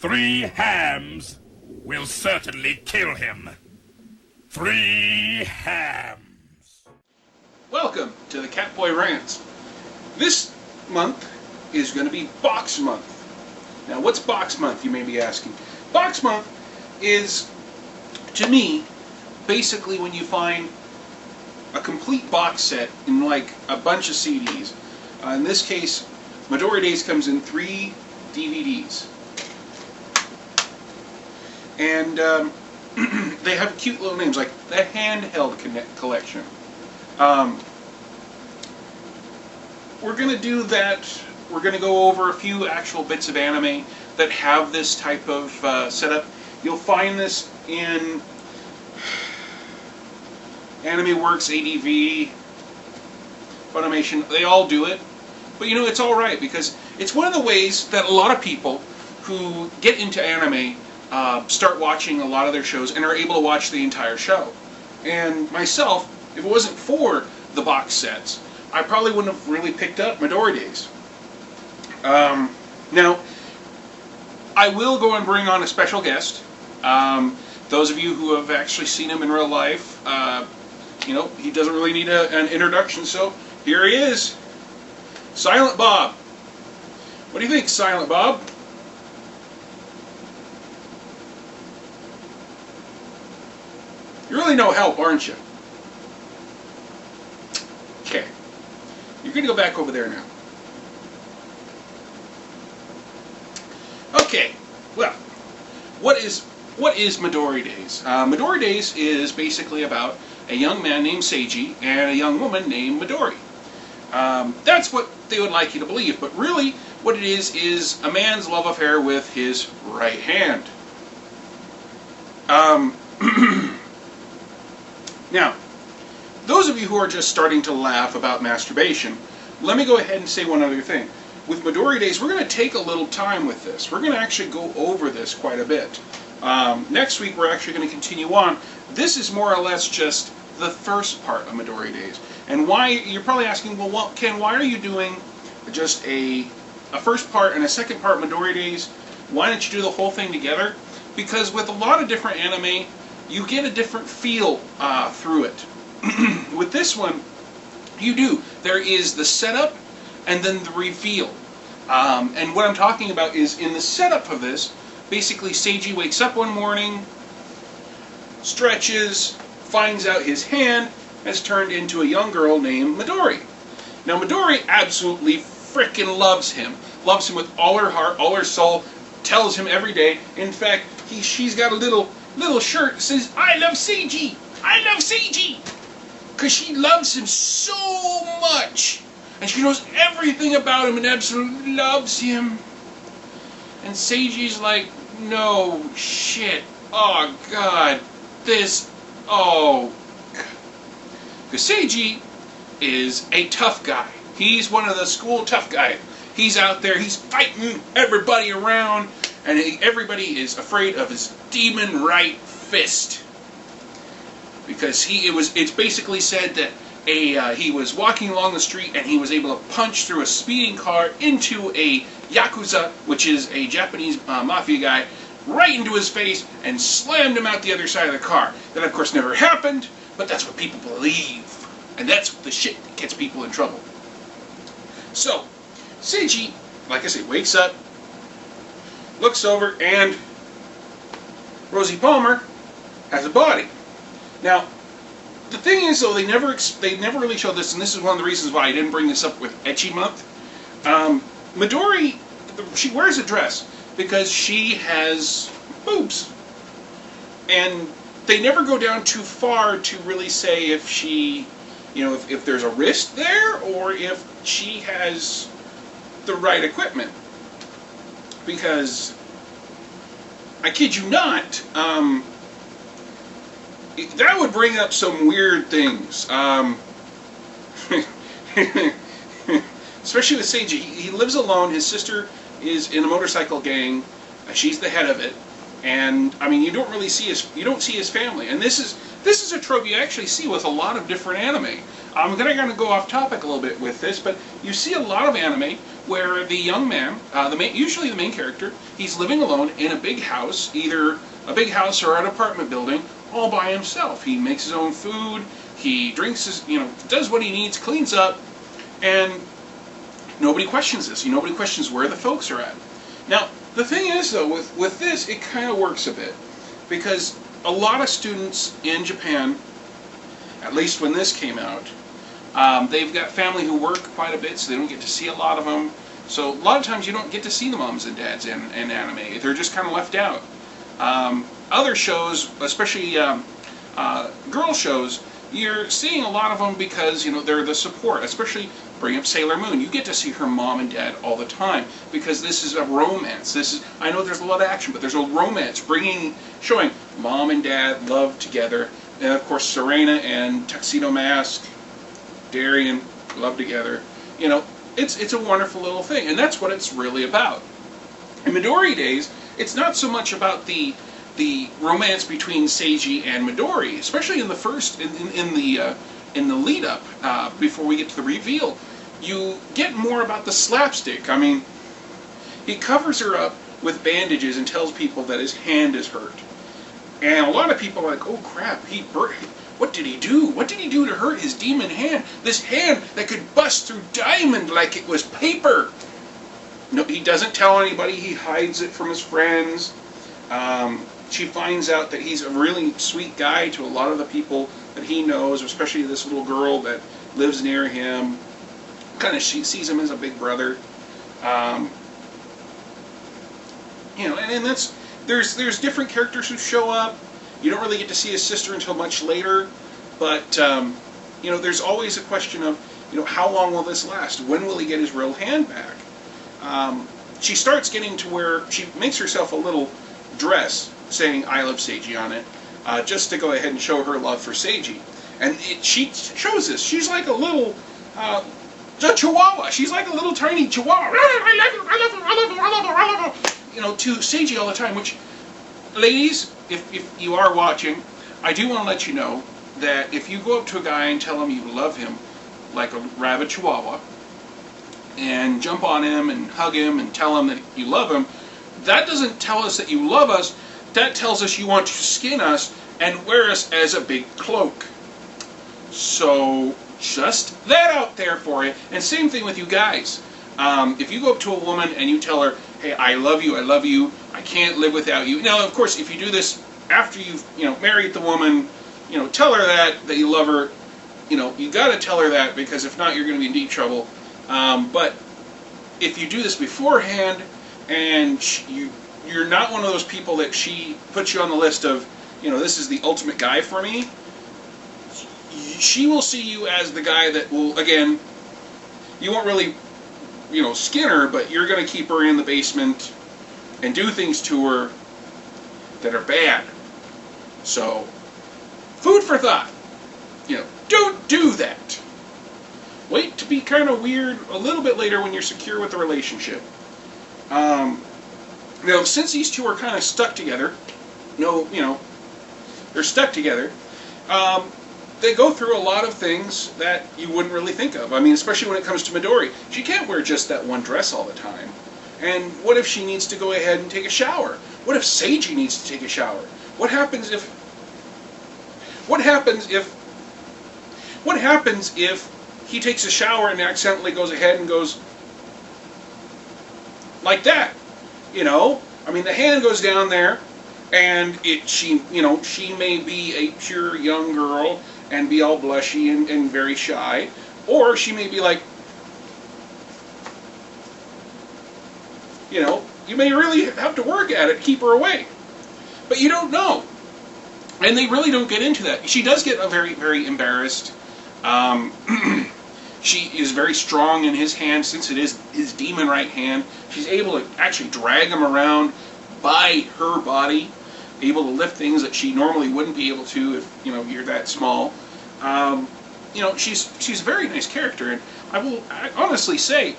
3 hams will certainly kill him. 3 hams. Welcome to the Catboy Rants. This month is going to be Box Month. Now, what's Box Month, you may be asking? Box Month is, to me, basically when you find a complete box set in like a bunch of CDs. In this case, Midori Days comes in 3 DVDs. And they have cute little names, like the Handheld Collection. We're going to do that. We're going to go over a few actual bits of anime that have this type of setup. You'll find this in Anime Works, ADV, Funimation. They all do it. But you know, it's alright because it's one of the ways that a lot of people who get into anime start watching a lot of their shows and are able to watch the entire show. And myself, if it wasn't for the box sets, I probably wouldn't have really picked up Midori Days. Now, I will go and bring on a special guest. Those of you who have actually seen him in real life, you know, he doesn't really need an introduction, so here he is. Silent Bob. What do you think, Silent Bob? You're really no help, aren't you? Okay. You're going to go back over there now. Okay. Well, what is Midori Days? Midori Days is basically about a young man named Seiji and a young woman named Midori. That's what they would like you to believe, but really what it is a man's love affair with his right hand. Now, those of you who are just starting to laugh about masturbation, let me go ahead and say one other thing. With Midori Days, we're going to take a little time with this. We're going to actually go over this quite a bit. Next week, we're actually going to continue on. This is more or less just the first part of Midori Days. And why, you're probably asking, well, Ken, why are you doing just a first part and a second part Midori Days? Why don't you do the whole thing together? Because with a lot of different anime, you get a different feel through it. With this one, you do. There is the setup and then the reveal. And what I'm talking about is in the setup of this, basically Seiji wakes up one morning, stretches, finds out his hand has turned into a young girl named Midori. Now Midori absolutely frickin' loves him. Loves him with all her heart, all her soul, tells him every day. In fact, she's got a little shirt that says, "I love Seiji! I love Seiji!" Because she loves him so much. And she knows everything about him and absolutely loves him. And Seiji's like, no, shit, oh god, this, oh. Because Seiji is a tough guy. He's one of the school tough guys. He's out there, he's fighting everybody around, and everybody is afraid of his demon right fist. Because it's basically said that he was walking along the street and he was able to punch through a speeding car into a Yakuza, which is a Japanese mafia guy, right into his face and slammed him out the other side of the car. That of course never happened, but that's what people believe. And that's the shit that gets people in trouble. So, Seiji, like I say, wakes up, looks over, and Rosie Palmer has a body. Now, the thing is, though, they never really showed this, and this is one of the reasons why I didn't bring this up with Ecchi Month. Midori, she wears a dress because she has boobs, and they never go down too far to really say if she, you know, if there's a wrist there or if she has the right equipment. Because I kid you not. That would bring up some weird things. Especially with Seiji. He lives alone. His sister is in a motorcycle gang. She's the head of it. And I mean, you don't see his family. And this is a trope you actually see with a lot of different anime. I'm gonna go off topic a little bit with this, but you see a lot of anime where the young man, usually the main character, he's living alone in a big house, either a big house or an apartment building, all by himself. He makes his own food, he drinks his, does what he needs, cleans up, and nobody questions this. Nobody questions where the folks are at. Now, the thing is, though, with this, it kind of works a bit, because a lot of students in Japan, at least when this came out, they've got family who work quite a bit, so they don't get to see a lot of them. So a lot of times you don't get to see the moms and dads in anime. They're just kind of left out. Other shows, especially girl shows, you're seeing a lot of them because they're the support. Especially bring up Sailor Moon. You get to see her mom and dad all the time because this is a romance. I know there's a lot of action, but there's a romance showing mom and dad love together. And of course Serena and Tuxedo Mask, Darien love together. It's a wonderful little thing, and that's what it's really about. In Midori Days, it's not so much about the romance between Seiji and Midori, especially in the first in the lead up before we get to the reveal. You get more about the slapstick. I mean, he covers her up with bandages and tells people that his hand is hurt, and a lot of people are like, "Oh crap, what did he do? What did he do to hurt his demon hand? This hand that could bust through diamond like it was paper." No, he doesn't tell anybody. He hides it from his friends. She finds out that he's a really sweet guy to a lot of the people that he knows, especially this little girl that lives near him. She sees him as a big brother. And that's there's different characters who show up. You don't really get to see his sister until much later, but there's always a question of how long will this last? When will he get his real hand back? She starts getting to where she makes herself a little dress saying "I love Seiji" on it, just to go ahead and show her love for Seiji. And she shows this. She's like a little chihuahua. She's like a little tiny chihuahua. I love you, I love you, I love you, I love you, I love you. To Seiji all the time. Which, ladies, if you are watching, I do want to let you know that if you go up to a guy and tell him you love him like a rabid chihuahua, and jump on him and hug him and tell him that you love him, that doesn't tell us that you love us. That tells us you want to skin us and wear us as a big cloak. So just that out there for you. And same thing with you guys. If you go up to a woman and you tell her, "Hey, I love you, I can't live without you." Now, of course, if you do this after you've married the woman, tell her that you love her. You got to tell her that, because if not, you're going to be in deep trouble. But if you do this beforehand, and you're not one of those people that she puts you on the list of, this is the ultimate guy for me, she will see you as the guy that will, again, you won't really, skin her, but you're going to keep her in the basement and do things to her that are bad. So, food for thought. Don't do that. Wait to be kind of weird a little bit later when you're secure with the relationship. Since these two are kind of stuck together, they're stuck together, they go through a lot of things that you wouldn't really think of. I mean, especially when it comes to Midori. She can't wear just that one dress all the time. And what if she needs to go ahead and take a shower? What if Seiji needs to take a shower? What happens if he takes a shower and accidentally goes ahead and goes like that? I mean, the hand goes down there, and she may be a pure young girl and be all blushy and very shy, or she may be like, you may really have to work at it to keep her away, but you don't know, and they really don't get into that. She does get very, very embarrassed. She is very strong in his hand, since it is his demon right hand. She's able to actually drag him around by her body, able to lift things that she normally wouldn't be able to if you're that small. She's a very nice character, and I honestly say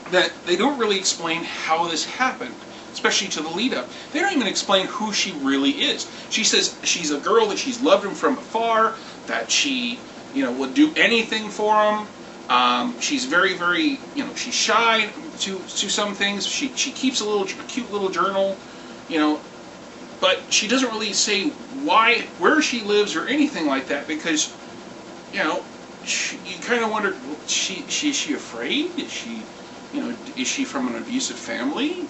that they don't really explain how this happened, especially to the lead up. They don't even explain who she really is. She says she's a girl that she's loved him from afar, that she would do anything for him, She's very, very, she's shy to some things. She keeps a cute little journal, but she doesn't really say where she lives or anything like that, because, you kind of wonder, is she afraid? Is she, is she from an abusive family?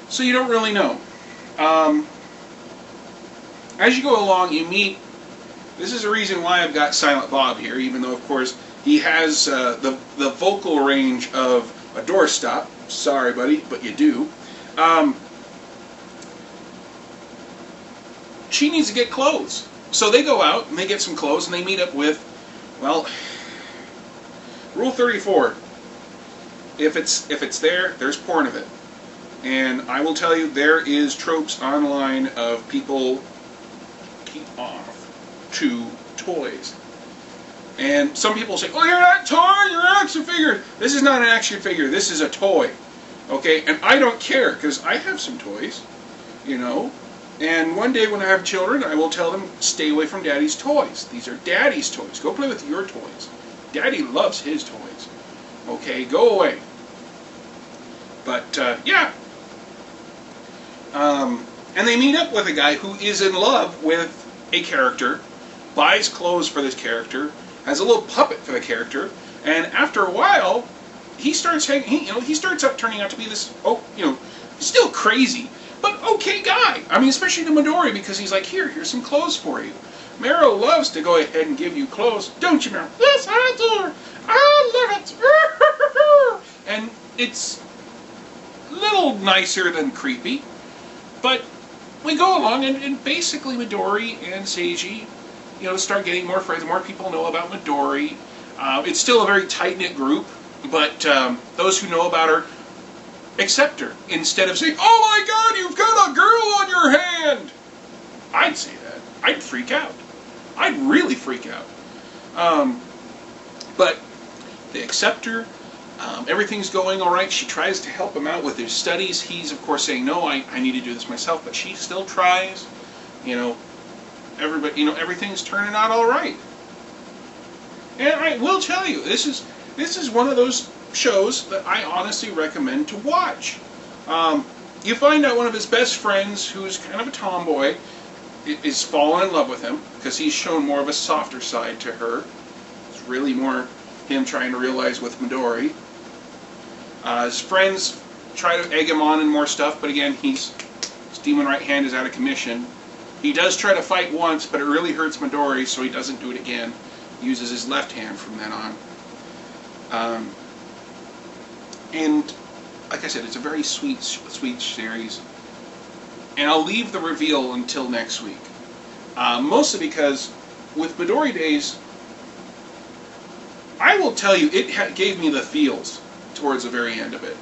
So you don't really know. As you go along, you meet. This is the reason why I've got Silent Bob here, even though, of course, he has the vocal range of a doorstop. Sorry, buddy, but you do. She needs to get clothes. So they go out and they get some clothes and they meet up with, well, Rule 34. If it's there, there's porn of it. And I will tell you, there is tropes online of people keep off to toys. And some people say, oh, you're not toy, you're an action figure. This is not an action figure, this is a toy. Okay, and I don't care, because I have some toys, And one day when I have children, I will tell them, stay away from Daddy's toys. These are Daddy's toys. Go play with your toys. Daddy loves his toys. Okay, go away. But, yeah. And they meet up with a guy who is in love with a character, buys clothes for this character, has a little puppet for the character, and after a while, he starts up turning out to be this, still crazy, but okay guy. I mean, especially to Midori, because he's like, here's some clothes for you. Mero loves to go ahead and give you clothes, don't you, Mero? Yes, I do. I love it. And it's a little nicer than creepy, but we go along, and basically Midori and Seiji, start getting more friends. More people know about Midori. It's still a very tight-knit group, but those who know about her accept her instead of saying, oh my God, you've got a girl on your hand. I'd say that. I'd freak out. I'd really freak out. But they accept her. Everything's going all right. She tries to help him out with his studies. He's, of course, saying, no, I need to do this myself. But she still tries. Everybody, everything's turning out all right. And I will tell you, this is one of those shows that I honestly recommend to watch. You find out one of his best friends, who's kind of a tomboy, is falling in love with him, because he's shown more of a softer side to her. It's really more him trying to realize with Midori. His friends try to egg him on and more stuff, but again, his demon right hand is out of commission. He does try to fight once, but it really hurts Midori, so he doesn't do it again. He uses his left hand from then on. And like I said, it's a very sweet series. And I'll leave the reveal until next week. Mostly because with Midori Days, I will tell you, it gave me the feels towards the very end of it.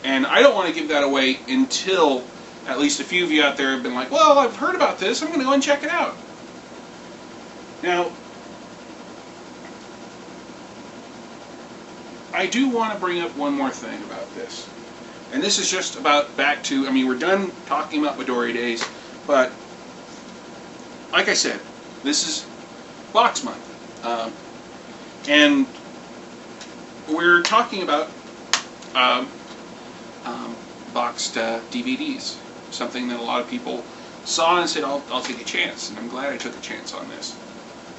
And I don't want to give that away until at least a few of you out there have been like, well, I've heard about this, I'm going to go and check it out. Now, I do want to bring up one more thing about this. And this is just about back to, we're done talking about Midori Days, but like I said, this is Box Month. And we're talking about boxed DVDs. Something that a lot of people saw and said, I'll take a chance. And I'm glad I took a chance on this.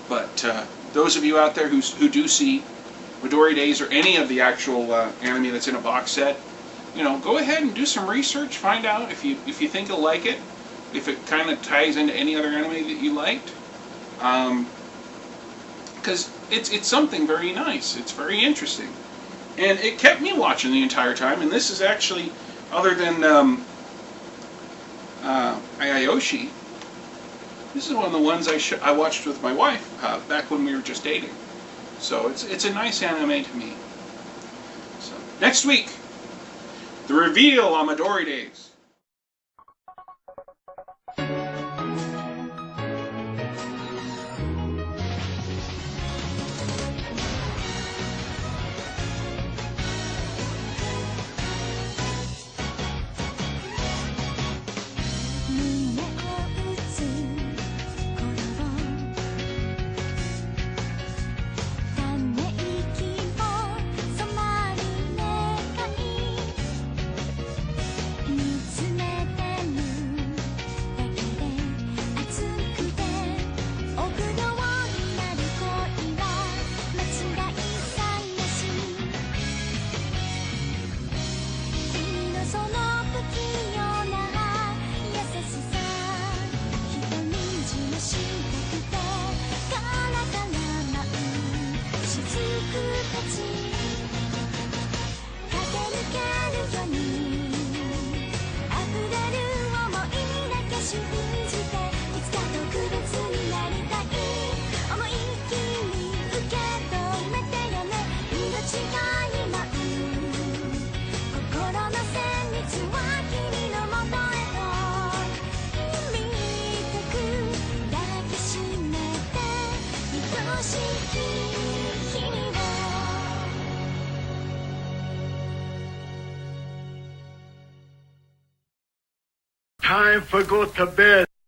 But those of you out there who do see Midori Days or any of the actual anime that's in a box set, go ahead and do some research. Find out if you think you'll like it. If it kind of ties into any other anime that you liked. Because it's something very nice. It's very interesting. And it kept me watching the entire time. And this is actually, other than Ayayoshi, this is one of the ones I watched with my wife back when we were just dating. So it's a nice anime to me. So next week, the reveal on Midori Days. Time for go to bed.